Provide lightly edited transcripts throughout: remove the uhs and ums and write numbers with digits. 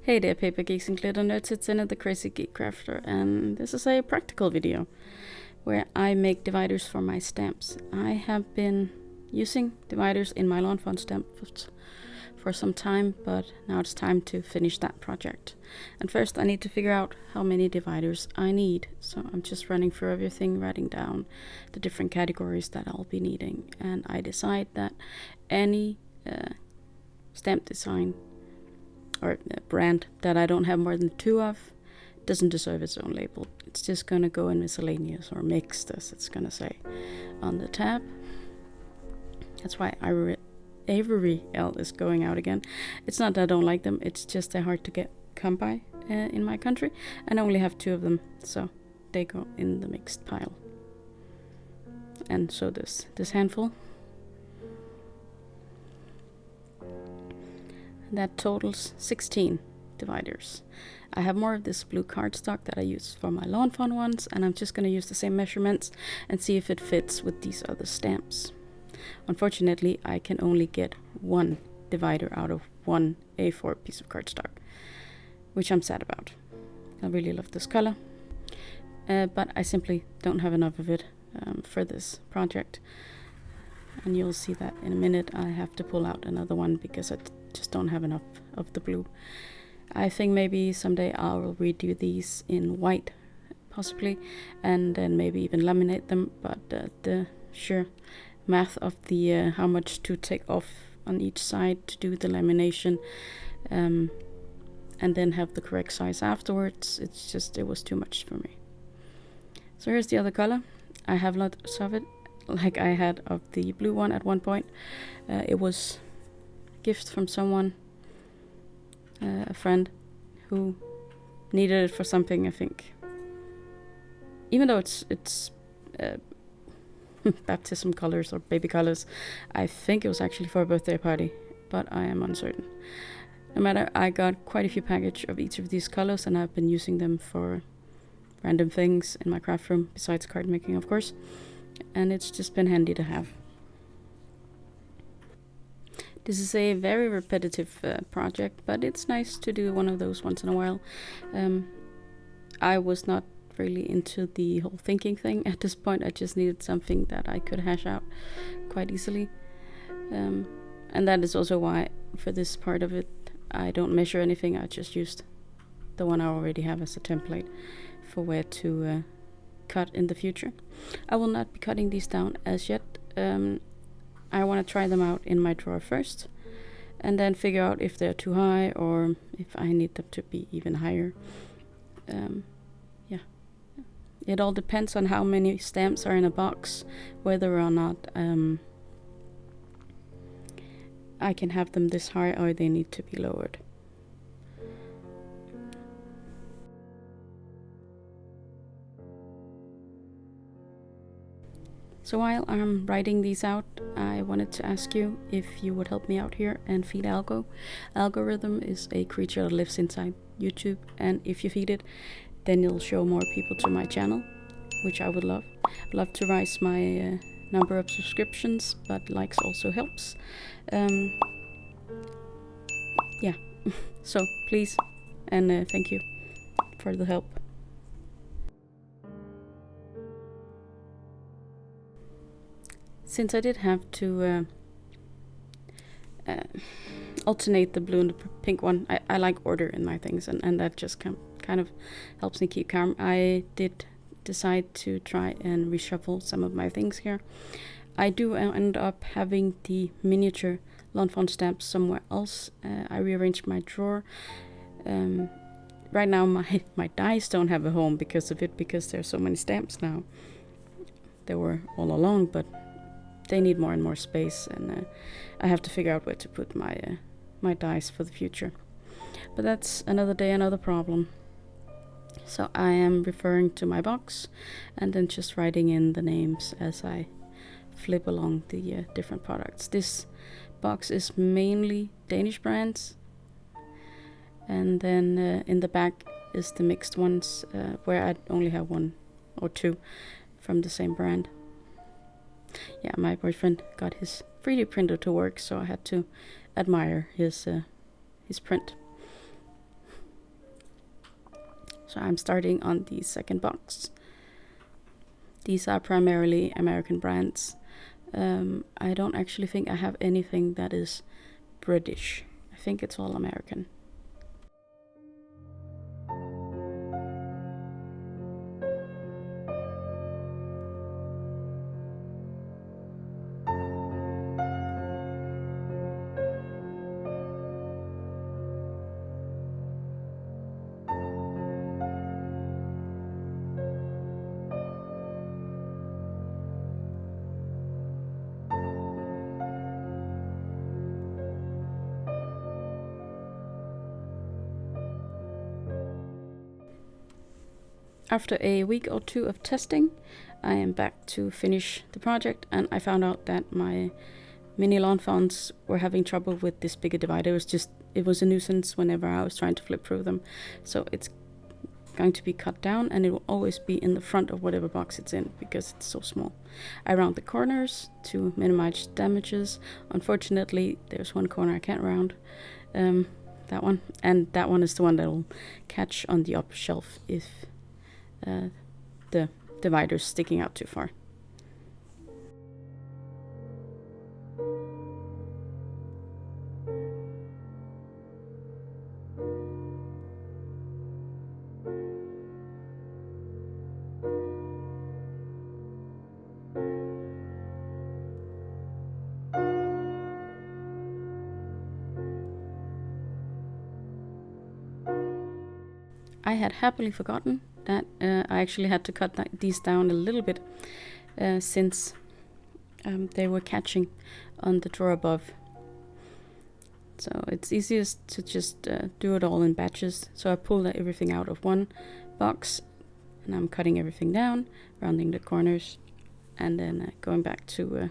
Hey there paper geeks and glitter nerds, it's Anna the Crazy Geek Crafter, and this is a practical video where I make dividers for my stamps. I have been using dividers in my lawn font stamps for some time, but now it's time to finish that project. And first I need to figure out how many dividers I need, so I'm just running through everything, writing down the different categories that I'll be needing, and I decide that any stamp design or brand that I don't have more than 2 of doesn't deserve its own label. It's just gonna go in miscellaneous or mixed, as it's gonna say on the tab. That's why Avery L is going out again. It's not that I don't like them, it's just they're hard to come by in my country, and I only have 2 of them, so they go in the mixed pile. And so this handful. That totals 16 dividers. I have more of this blue cardstock that I use for my lawn font ones, and I'm just going to use the same measurements and see if it fits with these other stamps. Unfortunately, I can only get 1 divider out of 1 A4 piece of cardstock, which I'm sad about. I really love this color, but I simply don't have enough of it for this project. And you'll see that in a minute. I have to pull out another one because I just don't have enough of the blue. I think maybe someday I'll redo these in white, possibly, and then maybe even laminate them, but the sheer math of the how much to take off on each side to do the lamination and then have the correct size afterwards, it was too much for me. So here's the other color. I have lots of it, like I had of the blue one at one point. It was a gift from someone, a friend who needed it for something, I think. Even though it's baptism colors or baby colors, I think it was actually for a birthday party, but I am uncertain. No matter, I got quite a few packages of each of these colors, and I've been using them for random things in my craft room, besides card making, of course. And it's just been handy to have. This is a very repetitive project, but it's nice to do one of those once in a while. I was not really into the whole thinking thing at this point. I just needed something that I could hash out quite easily. And that is also why for this part of it I don't measure anything. I just used the one I already have as a template for where to cut in the future. I will not be cutting these down as yet. I want to try them out in my drawer first and then figure out if they're too high or if I need them to be even higher. Yeah, it all depends on how many stamps are in a box, whether or not I can have them this high or they need to be lowered. So while I'm writing these out, I wanted to ask you if you would help me out here and feed Algo. Algorithm is a creature that lives inside YouTube, and if you feed it, then it'll show more people to my channel, which I would love. I'd love to rise my number of subscriptions, but likes also helps. Yeah, so please, and thank you for the help. Since I did have to alternate the blue and the pink one, I like order in my things, and that just kind of helps me keep calm. I did decide to try and reshuffle some of my things here. I do end up having the miniature lawn font stamps somewhere else. I rearranged my drawer. Right now my dies don't have a home because of it, because there's so many stamps now. They were all along, but they need more and more space, and I have to figure out where to put my dies for the future. But that's another day, another problem. So I am referring to my box and then just writing in the names as I flip along the different products. This box is mainly Danish brands, and then in the back is the mixed ones, where I only have 1 or 2 from the same brand. Yeah, my boyfriend got his 3D printer to work, so I had to admire his print. So I'm starting on the second box. These are primarily American brands. I don't actually think I have anything that is British. I think it's all American. After a week or two of testing, I am back to finish the project, and I found out that my mini lawn fonts were having trouble with this bigger divider. It was a nuisance whenever I was trying to flip through them. So it's going to be cut down, and it will always be in the front of whatever box it's in because it's so small. I round the corners to minimize damages. Unfortunately, there's one corner I can't round, that one, and that one is the one that will catch on the upper shelf if the divider's sticking out too far. I had happily forgotten that I actually had to cut these down a little bit since they were catching on the drawer above. So it's easiest to just do it all in batches. So I pulled everything out of one box, and I'm cutting everything down, rounding the corners, and then going back to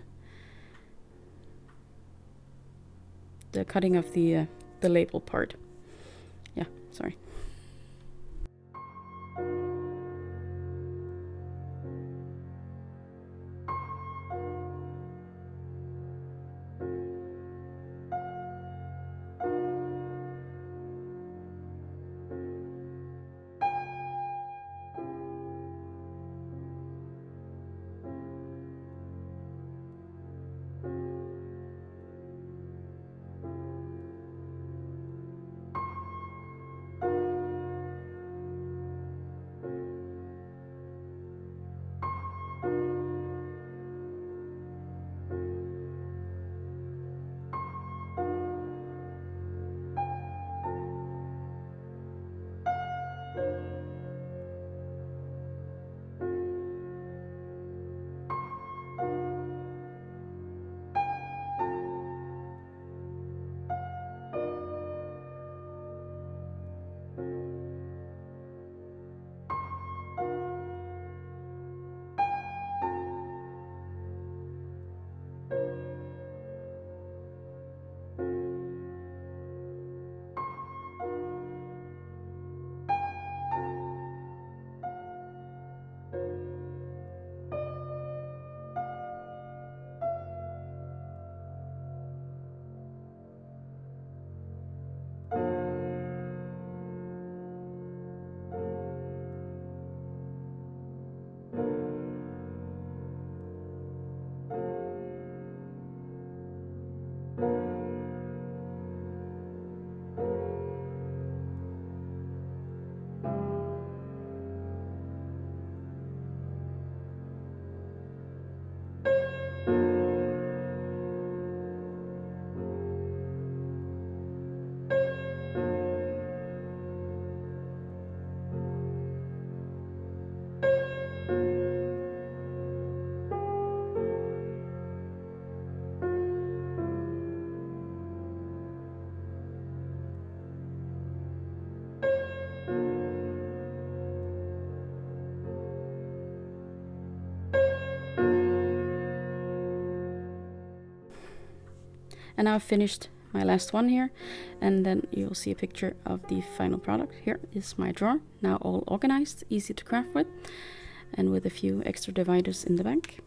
the cutting of the label part. Yeah, sorry. And now I've finished my last one here, and then you'll see a picture of the final product. Here is my drawer, now all organized, easy to craft with, and with a few extra dividers in the back.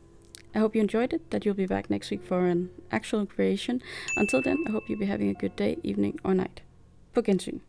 I hope you enjoyed it, that you'll be back next week for an actual creation. Until then, I hope you'll be having a good day, evening or night. På gensyn.